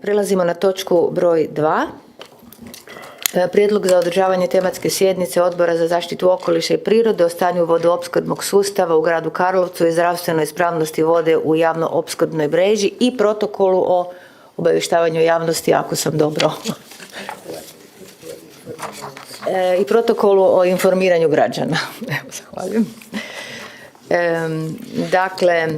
Prelazimo na točku broj 2. Prijedlog za održavanje tematske sjednice Odbora za zaštitu okoliša i prirode o stanju vodoopskrbnog sustava u gradu Karlovcu i zdravstvenoj ispravnosti vode u javno-opskrbnoj mreži i protokolu o obavještavanju javnosti, ako sam dobro. I protokolu o informiranju građana. Evo, zahvaljujem. Dakle,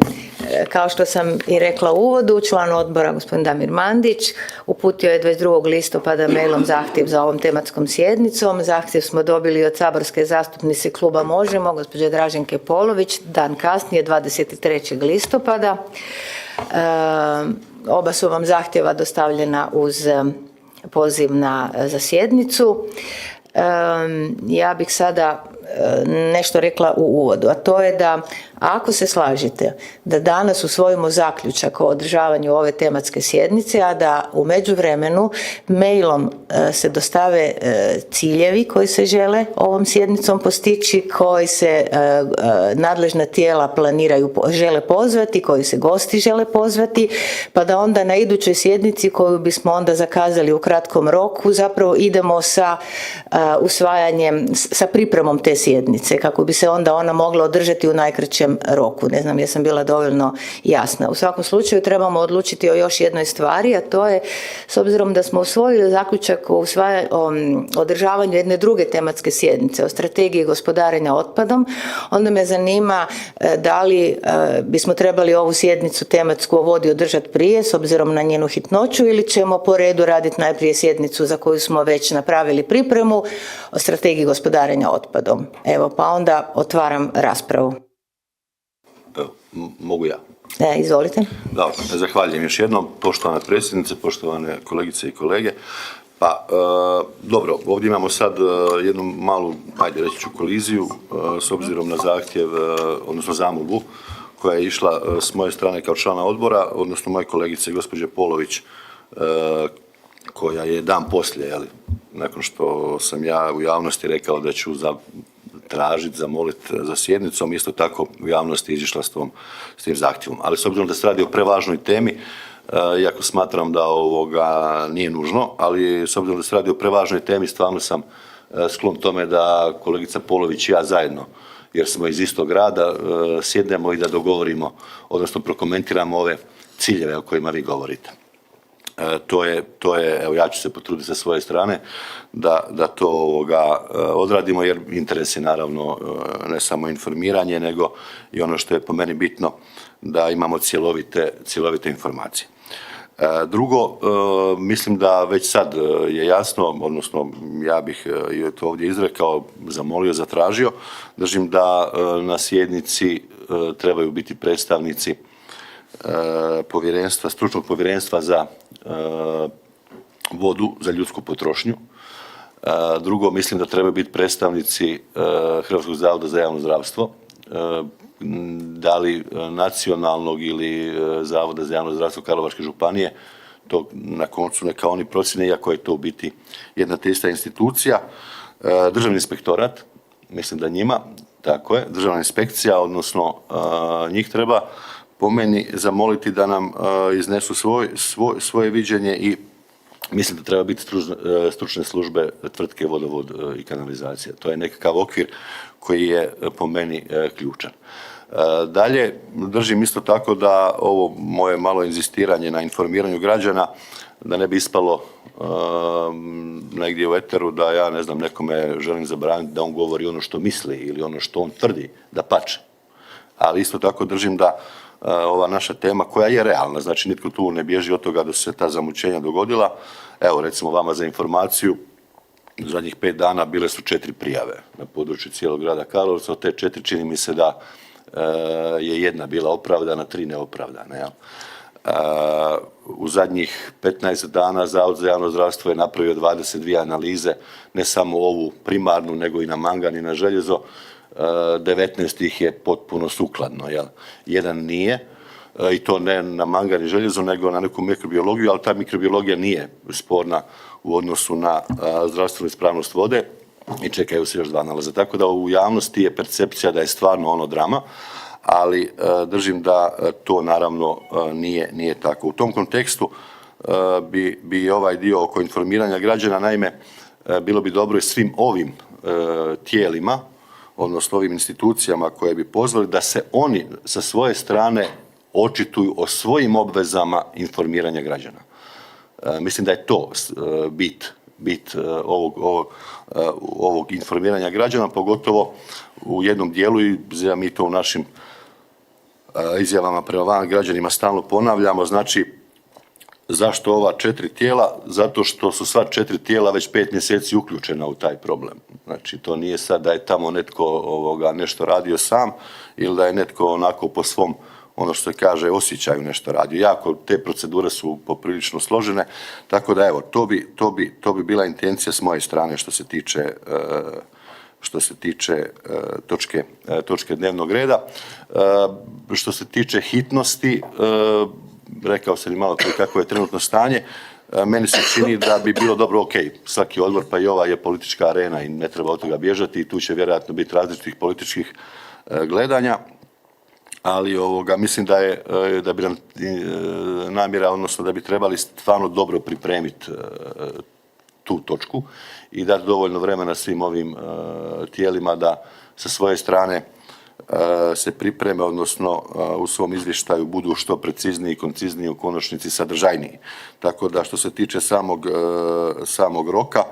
kao što sam i rekla u uvodu, član odbora gospodin Damir Mandić uputio je 22. listopada mailom zahtjev za ovom tematskom sjednicom. Zahtjev smo dobili od saborske zastupnice kluba Možemo, gospođe Draženke Polović, dan kasnije, 23. listopada. Oba su vam zahtjeva dostavljena uz poziv za sjednicu. Ja bih sada nešto rekla u uvodu, a to je da ako se slažete da danas usvojimo zaključak o održavanju ove tematske sjednice, a da u međuvremenu mailom se dostave ciljevi koji se žele ovom sjednicom postići, koji se nadležna tijela žele pozvati, koji se gosti žele pozvati, pa da onda na idućoj sjednici koju bismo onda zakazali u kratkom roku zapravo idemo sa usvajanjem, sa pripremom te sjednice kako bi se onda ona mogla održati u najkraćem roku. Ne znam jesam bila dovoljno jasna. U svakom slučaju trebamo odlučiti o još jednoj stvari, a to je, s obzirom da smo usvojili zaključak o održavanju jedne druge tematske sjednice o strategiji gospodarenja otpadom, onda me zanima da li bismo trebali ovu sjednicu tematsku o vodi održati prije s obzirom na njenu hitnoću ili ćemo po redu raditi najprije sjednicu za koju smo već napravili pripremu o strategiji gospodarenja otpadom. Evo, pa onda otvaram raspravu. Mogu ja? Izvolite. Da, zahvaljujem još jednom, poštovana predsjednice, poštovane kolegice i kolege. Pa, dobro, ovdje imamo sad jednu malu, ajde reći ću, koliziju s obzirom na zahtjev, odnosno zamolbu koja je išla s moje strane kao člana odbora, odnosno moje kolegice gospođe Polović, koja je dan poslije, nakon što sam ja u javnosti rekao da ću zamoliti za sjednicom, isto tako u javnosti izišla s tim zahtjevom. Ali s obzirom da se radi o prevažnoj temi, iako smatram da nije nužno, ali s obzirom da se radi o prevažnoj temi, stvarno sam sklon tome da kolegica Polović i ja zajedno, jer smo iz istog grada, sjednemo i da dogovorimo, odnosno prokomentiramo ove ciljeve o kojima vi govorite. To je, evo ja ću se potruditi sa svoje strane da to odradimo, jer interes je naravno ne samo informiranje, nego i ono što je po meni bitno da imamo cjelovite informacije. Drugo, mislim da već sad je jasno, odnosno ja bih to ovdje izrekao, zamolio, zatražio, držim da na sjednici trebaju biti predstavnici stručnog povjerenstva za vodu za ljudsku potrošnju. Drugo, mislim da trebaju biti predstavnici Hrvatskog zavoda za javno zdravstvo, da li nacionalnog ili Zavoda za javno zdravstvo Karlovačke županije, to na koncu neka oni procjene, iako je to u biti jedna te ista institucija. Državni inspektorat, mislim da njima, tako je, državna inspekcija, odnosno njih treba po meni zamoliti da nam iznesu svoje viđenje i mislim da treba biti stručne službe tvrtke Vodovod i kanalizacija. To je nekakav okvir koji je po meni ključan. Dalje, držim isto tako da ovo moje malo inzistiranje na informiranju građana, da ne bi ispalo negdje u eteru da ja, ne znam, nekome želim zabraniti da on govori ono što misli ili ono što on tvrdi, dapače. Ali isto tako držim da ova naša tema koja je realna, znači nitko tu ne bježi od toga da su se ta zamućenja dogodila. Evo recimo vama za informaciju, u zadnjih 5 dana bile su 4 prijave na području cijelog grada Karlovca, od te 4 čini mi se da je jedna bila opravdana, 3 neopravdane. U zadnjih 15 dana Zavod za javno zdravstvo je napravio 22 analize, ne samo ovu primarnu, nego i na mangan i na željezo. 19 ih je potpuno sukladno, jedan nije, i to ne na mangan i željezo, nego na neku mikrobiologiju, ali ta mikrobiologija nije sporna u odnosu na zdravstvenu ispravnost vode i čekaju se još 2 nalaza. Tako da u javnosti je percepcija da je stvarno drama, ali držim da to naravno nije tako. U tom kontekstu bi ovaj dio oko informiranja građana, naime, bilo bi dobro i svim ovim tijelima, odnosno ovim institucijama koje bi pozvali da se oni sa svoje strane očituju o svojim obvezama informiranja građana. Mislim da je to bit ovog informiranja građana, pogotovo u jednom dijelu, i mi to u našim izjavama prema građanima stalno ponavljamo, znači zašto ova 4 tijela? Zato što su sva 4 tijela već 5 mjeseci uključena u taj problem. Znači to nije sad da je tamo netko nešto radio sam ili da je netko onako po svom, ono što se kaže, osjećaju nešto radio. Jako te procedure su poprilično složene, tako da evo, to bi bila intencija s moje strane što se tiče točke dnevnog reda. Što se tiče hitnosti, rekao sam i malo prije kako je trenutno stanje, meni se čini da bi bilo dobro, ok, svaki odbor pa i ova je politička arena i ne treba od toga bježati i tu će vjerojatno biti različitih političkih gledanja, ali mislim da bi nam namjera, odnosno da bi trebali stvarno dobro pripremiti tu točku i dati dovoljno vremena svim ovim tijelima da sa svoje strane se pripreme, odnosno u svom izvještaju budu što precizniji, koncizniji, u konačnici sadržajniji. Tako da što se tiče samog roka,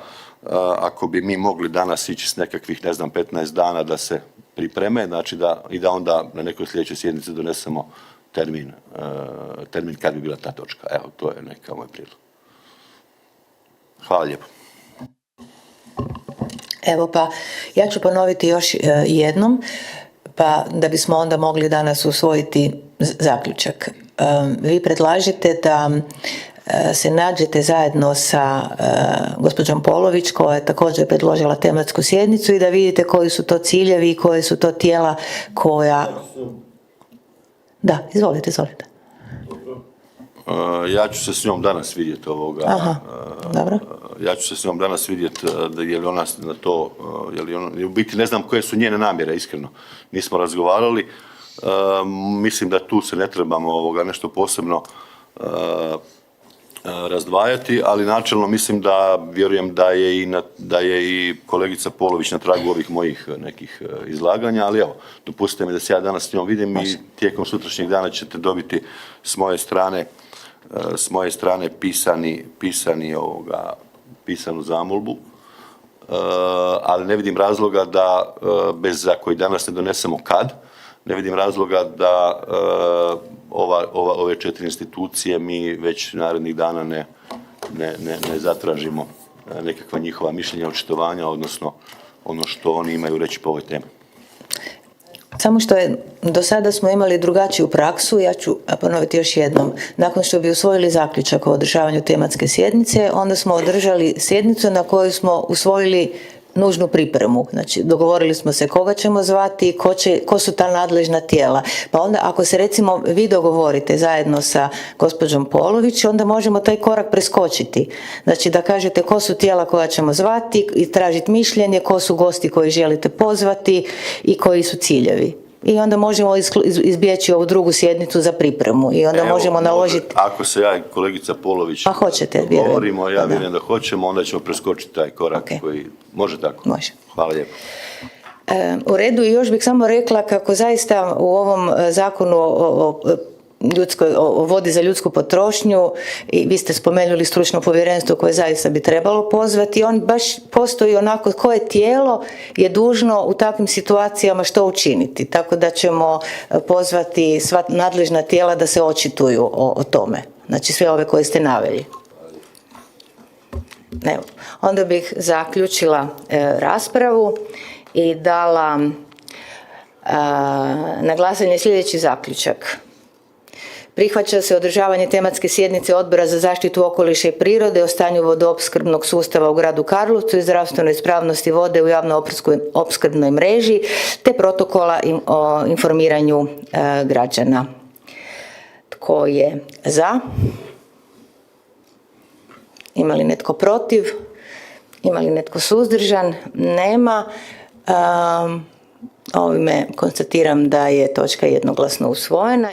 ako bi mi mogli danas ići s nekakvih, 15 dana da se pripreme, znači da onda na nekoj sljedećoj sjednici donesemo termin kad bi bila ta točka. Evo, to je neka moj prijedlog. Hvala lijepo. Evo pa, ja ću ponoviti još jednom, pa da bismo onda mogli danas usvojiti zaključak. Vi predlažete da se nađete zajedno sa gospođom Polović, koja je također predložila tematsku sjednicu, i da vidite koji su to ciljevi i koje su to tijela koja... Da, izvolite. Ja ću se s njom danas vidjeti dobro. Ja ću se s njom danas vidjeti je li ona na to, u biti ne znam koje su njene namjere, iskreno. Nismo razgovarali. Mislim da tu se ne trebamo nešto posebno razdvajati, ali načelno mislim vjerujem da je i kolegica Polović na tragu ovih mojih nekih izlaganja, ali evo, dopustite mi da se ja danas s njom vidim i tijekom sutrašnjeg dana ćete dobiti s moje strane pisanu zamolbu, ali ne vidim razloga da za koji danas ne donesemo ne vidim razloga da ove 4 institucije mi već narednih dana ne zatražimo nekakva njihova mišljenja, očitovanja, odnosno ono što oni imaju reći po ovoj temi. Samo što do sada smo imali drugačiju praksu, ja ću ponoviti još jednom. Nakon što bi usvojili zaključak o održavanju tematske sjednice, onda smo održali sjednicu na kojoj smo usvojili nužnu pripremu. Znači, dogovorili smo se koga ćemo zvati, ko su ta nadležna tijela. Pa onda, ako se recimo vi dogovorite zajedno sa gospođom Polović, onda možemo taj korak preskočiti. Znači, da kažete ko su tijela koja ćemo zvati i tražiti mišljenje, ko su gosti koji želite pozvati i koji su ciljevi. I onda možemo izbjeći ovu drugu sjednicu za pripremu i onda možemo naložiti... Ako se ja i kolegica Polović govorimo, ja vjerujem da hoćemo, onda ćemo preskočiti taj korak koji... Može tako? Može. Hvala lijepo. U redu, i još bih samo rekla kako zaista u ovom zakonu o vodi za ljudsku potrošnju, i vi ste spomenuli stručno povjerenstvo koje zaista bi trebalo pozvati, on baš postoji onako koje tijelo je dužno u takvim situacijama što učiniti, tako da ćemo pozvati sva nadležna tijela da se očituju o tome, znači sve ove koje ste naveli. Evo, onda bih zaključila raspravu i dala na glasanje sljedeći zaključak. Prihvaća se održavanje tematske sjednice Odbora za zaštitu okoliša i prirode o stanju vodoopskrbnog sustava u gradu Karlovcu i zdravstvenoj ispravnosti vode u javno-opskrbnoj mreži te protokola o informiranju građana. Tko je za? Ima li netko protiv? Ima li netko suzdržan? Nema. Ovime konstatiram da je točka jednoglasno usvojena.